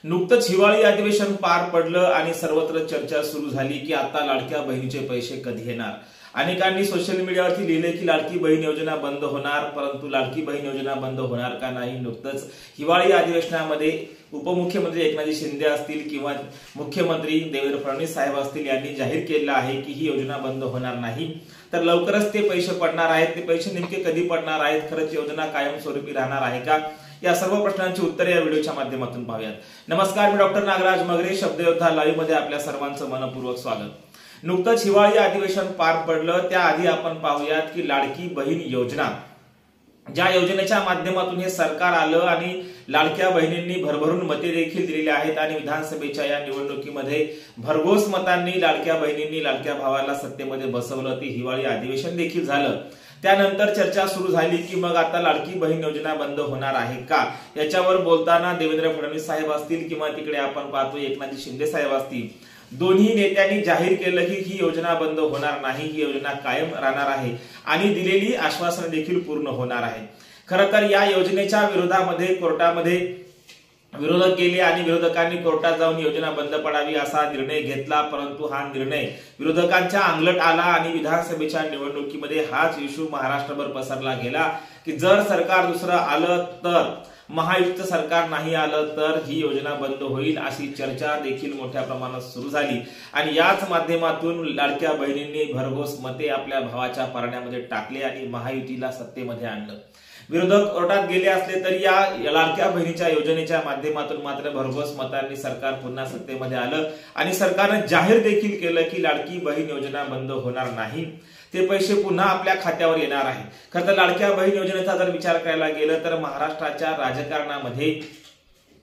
नुकतंच हिवाळी अधिवेशन पार पडलं आणि सर्वत्र चर्चा सुरू झाली की आता लाडक्या बहिणीचे पैसे कधी येणार। अनेकांनी सोशल मीडियावरती लिहिले की लाडकी बहीण योजना बंद होणार, परंतु लाडकी बहीण योजना बंद होणार का नाही। नुकतंच हिवाळी अधिवेशनामध्ये उपमुख्यमंत्री एकनाथ शिंदे असतील किंवा मुख्यमंत्री देवेंद्र फडणवीस साहेब असतील यांनी जाहीर केलं आहे की ही योजना बंद होणार नाही, तर लवकरच ते पैसे पडणार आहेत। ते पैसे नेमके कधी पडणार आहेत, खरंच योजना कायमस्वरूपी राहणार आहे का, या सर्व प्रश्नांची उत्तरे या व्हिडिओच्या माध्यमातून पाहूयात। नमस्कार, मी डॉक्टर नागराज मगरे, शब्दयोद्धा लाईव्ह मध्ये आपल्या सर्वांचं मनपूर्वक स्वागत। नुकतंच हिवाळी अधिवेशन पार पडलं, त्याआधी आपण पाहूयात की लाडकी बहीण योजना, ज्या योजनेच्या माध्यमातून हे सरकार आलं आणि लाडक्या बहिणींनी भरभरून मते देखील दिलेली आहेत आणि विधानसभेच्या या निवडणुकीमध्ये भरघोस मतांनी लाडक्या बहिणींनी लाडक्या भावाला सत्तेमध्ये बसवलं। ती हिवाळी अधिवेशन देखील झालं। त्यानंतर चर्चा सुरू झाली की मग आता लाडकी बहीण योजना बंद होणार आहे का, याच्यावर बोलताना देवेंद्र फडणवीस साहेब असतील किंवा तिकडे आपण पाहतो एकनाथ शिंदे साहेब असतील, दोन्ही नेत्यांनी जाहीर केलं की ही योजना बंद होणार नाही, ही योजना कायम राहणार आहे आणि दिलेली आश्वासनं देखील पूर्ण होणार आहे। खरं तर या योजनेच्या विरोधामध्ये कोर्टामध्ये विरोधक गेले आणि विरोधकांनी कोर्टात जाऊन योजना बंद पडावी असा निर्णय घेतला, परंतु हा निर्णय विरोधकांच्या अंगलट आला आणि विधानसभेच्या निवडणुकीमध्ये हाच इश्यू महाराष्ट्रभर पसरला गेला की जर सरकार दुसरं आलं तर, महायुक्त सरकार नाही आलं तर ही योजना बंद होईल, अशी चर्चा देखील मोठ्या प्रमाणात सुरू झाली आणि याच माध्यमातून लाडक्या बहिणींनी भरघोस मते आपल्या भावाच्या पारड्यामध्ये टाकले आणि महायुतीला सत्तेमध्ये आणलं। विरोधक कोर्टात गेले असले तरी या लाडक्या बहिणीच्या योजनेच्या माध्यमातून मात्र भरघोस मतांनी सरकार पुन्हा सत्तेमध्ये आलं आणि सरकारने जाहीर देखील केलं की लाडकी बहीण योजना बंद होणार नाही, ते पैसे पुन्हा आपल्या खात्यावर येणार आहे। खरं तर लाडक्या बहीण योजनेचा जर विचार करायला गेलं तर महाराष्ट्राच्या राजकारणामध्ये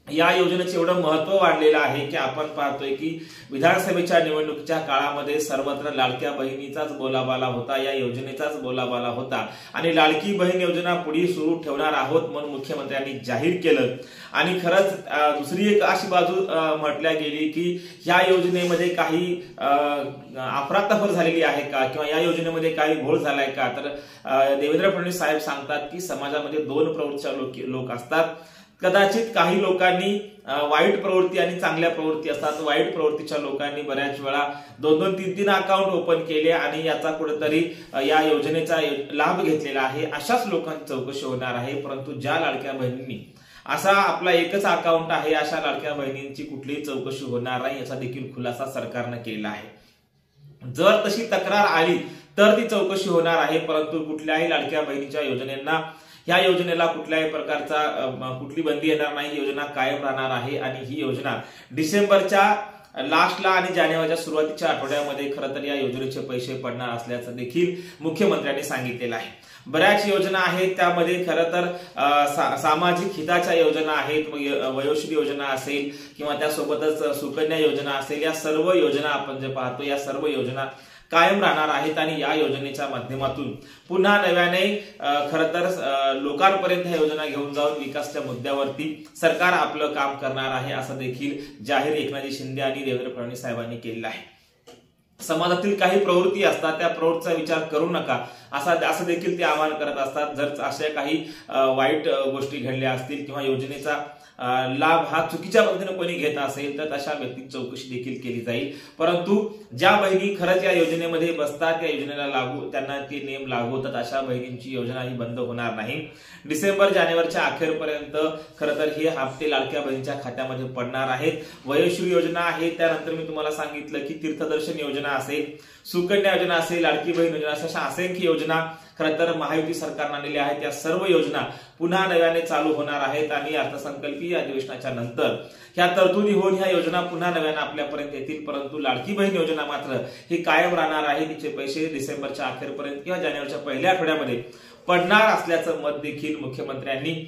या योजनेचं एवढं महत्व वाढलेलं आहे की आपण पाहतोय की विधानसभेच्या निवडणुकीच्या काळामध्ये सर्वत्र लाडक्या बहिणीचाच बोलाबाला होता, या योजनेचाच बोलाबाला होता आणि लाडकी बहीण योजना पुढे सुरू ठेवणार आहोत म्हणून मुख्यमंत्र्यांनी जाहीर केलं। आणि खरंच दुसरी एक अशी बाजू म्हटल्या गेली की या योजनेमध्ये काही अफरातफर झालेली आहे का किंवा या योजनेमध्ये काही घोळ झालाय का, तर देवेंद्र फडणवीस साहेब सांगतात की समाजामध्ये दोन प्रवृत्तीचे लोक असतात। कदाचित काही लोकांनी वाईट प्रवृत्ती आणि चांगल्या प्रवृत्ती असतात। वाईट प्रवृत्तीच्या लोकांनी बऱ्याच वेळा 2-2, 3-3 अकाउंट ओपन केले आणि याचा कुठेतरी या योजनेचा लाभ घेतलेला आहे, अशाच लोकांची चौकशी होणार आहे। परंतु ज्या लाडक्या बहिणींनी असा आपला एकच अकाउंट आहे, अशा लाडक्या बहिणींची कुठलीही चौकशी होणार नाही, याचा देखील खुलासा सरकारने केला आहे। जर तशी तक्रार आली तर ती चौकशी होणार आहे, परंतु कुठल्याही लाडक्या बहिणीच्या योजनेला, या योजनेला कुठल्याही प्रकारचा कुठली बंदी येणार नाही, योजना कायम राहणार आहे आणि ही योजना डिसेंबरच्या लास्टला आणि जानेवारीच्या सुरुवातीच्या आठवड्यामध्ये खरं तर या योजनेचे पैसे पडणार असल्याचं देखील मुख्यमंत्र्यांनी सांगितलेलं आहे। बऱ्याच योजना आहेत, त्यामध्ये खरं तर सामाजिक हिताच्या योजना आहेत, वयोश्री योजना असेल किंवा त्यासोबतच सुकन्या योजना असेल, या सर्व योजना आपण जे पाहतो या सर्व योजना कायम राहणार आहेत आणि या योजनेच्या माध्यमातून पुन्हा नव्याने खरं तर लोकांपर्यंत ह्या योजना घेऊन जाऊन विकासाच्या मुद्द्यावरती सरकार आपलं काम करणार आहे, असं देखील जाहीर एकनाथ शिंदे आणि देवेंद्र फडणवीस साहेबांनी केलेलं आहे। समाजातील काही प्रवृत्ती असतात, त्या प्रवृत्तीचा विचार करू नका असं देखील ते आवाहन करत असतात। जर अशा काही वाईट गोष्टी घडल्या असतील किंवा योजनेचा लाभ हा चुकीच्या पद्धतीने कोणी घेत असेल तर तशा व्यक्तीची चौकशी देखील केली जाईल। परंतु ज्या बहिणी खरंच या योजनेमध्ये बसतात, या योजनेला त्यांना ते नियम लागू होतात, अशा बहिणींची योजना ही बंद होणार नाही। डिसेंबर-जानेवारीच्या अखेरपर्यंत खरं तर हे हप्ते लाडक्या बहिणीच्या खात्यामध्ये पडणार आहेत। वयोश्री योजना आहे, त्यानंतर मी तुम्हाला सांगितलं की तीर्थदर्शन योजना असेल, सुकन्या योजना असेल, लाडकी बहीण योजना अशा असंख्य योजना खरं तर महायुती सरकारने आणलेल्या आहेत। या सर्व योजना पुन्हा नव्याने चालू होणार आहेत आणि अर्थसंकल्पीय अधिवेशनाच्या नंतर ह्या तरतुदी होऊन ह्या योजना पुन्हा नव्याने आपल्यापर्यंत येतील। परंतु लाडकी बहीण योजना मात्र ही कायम राहणार आहे, तिचे पैसे डिसेंबरच्या अखेरपर्यंत किंवा जानेवारीच्या पहिल्या आठवड्यामध्ये पडणार असल्याचं मत देखील मुख्यमंत्र्यांनी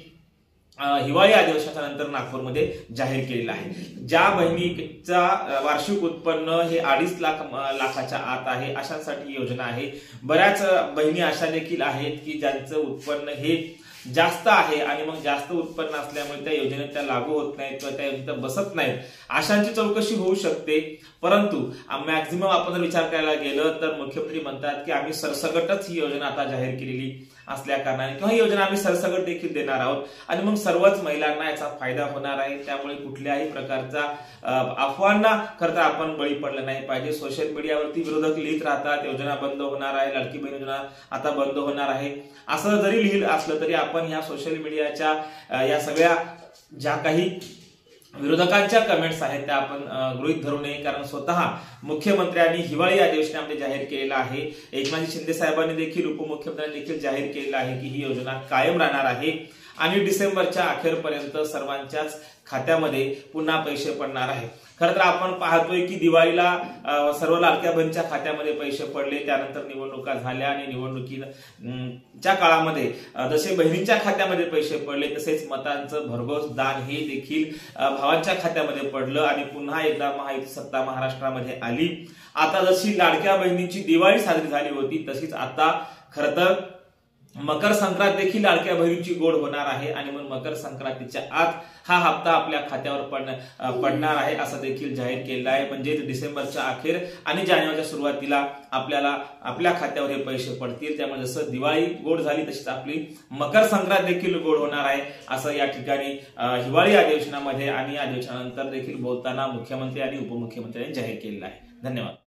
हिवाळी अधिवेशनाच्या नंतर नागपूरमध्ये जाहीर केलेलं आहे। ज्या बहिणीचा वार्षिक उत्पन्न हे 2.5 लाखाच्या आत आहे अशांसाठी योजना आहे। बऱ्याच बहिणी अशा देखील आहेत की ज्यांचं उत्पन्न हे जास्त आहे आणि मग जास्त उत्पन्न असल्यामुळे त्या योजनेत त्या लागू होत नाहीत किंवा त्या योजनेत बसत नाहीत, अशांची चौकशी होऊ शकते। परंतु मॅक्झिमम आपण जर विचार करायला गेलं तर मुख्यमंत्री म्हणतात की आम्ही सरसकटच ही योजना आता जाहीर केलेली असल्या कारणाने किंवा ही योजना आम्ही सरसकट देखील देणार आहोत आणि मग सर्वच महिलांना याचा फायदा होणार आहे। त्यामुळे कुठल्याही प्रकारचा अफवांना करता आपण बळी पडलं नाही पाहिजे। सोशल मीडियावरती विरोधक लिहित राहतात योजना बंद होणार आहे, लाडकी बहीण योजना आता बंद होणार आहे, असं जरी लिहिलं असलं तरी आपण ह्या सोशल मीडियाच्या या सगळ्या ज्या काही विरोधकांच्या कमेंट्स आहेत त्या आपण गृहीत धरू नये, कारण स्वतः मुख्यमंत्र्यांनी हिवाळी अधिवेशनामध्ये जाहीर केलेलं आहे, एकनाथ शिंदे साहेबांनी देखील उपमुख्यमंत्र्यांनी देखील जाहीर केलेलं आहे की ही योजना कायम राहणार आहे आणि डिसेंबरच्या अखेरपर्यंत सर्वांच्याच खात्यामध्ये पुन्हा पैसे पडणार आहे। खरं तर आपण पाहतोय की दिवाळीला सर्व लाडक्या बहिणीच्या खात्यामध्ये पैसे पडले, त्यानंतर निवडणुका झाल्या आणि निवडणुकीच्या काळामध्ये जसे बहिणींच्या खात्यामध्ये पैसे पडले तसेच मतांचं भरघोस दान हे देखील भावांच्या खात्यामध्ये पडलं आणि पुन्हा एकदा महायुती सत्ता महाराष्ट्रामध्ये आली। आता जशी लाडक्या बहिणींची दिवाळी साजरी झाली होती तशीच आता खरं तर मकर संक्रांत देखील लाडक्या बहिणीची गोड होणार आहे आणि मग मकर संक्रांतीच्या आत हा हप्ता आपल्या खात्यावर पडणार आहे असं देखील जाहीर केलं आहे। म्हणजे डिसेंबरच्या अखेर आणि जानेवारीच्या सुरुवातीला आपल्याला आपल्या खात्यावर हे पैसे पडतील। त्यामुळे जसं दिवाळी गोड झाली तशीच आपली मकर संक्रांत देखील गोड होणार आहे असं या ठिकाणी हिवाळी अधिवेशनामध्ये आणि अधिवेशनानंतर देखील बोलताना मुख्यमंत्री आणि उपमुख्यमंत्र्यांनी जाहीर केलेलं आहे। धन्यवाद।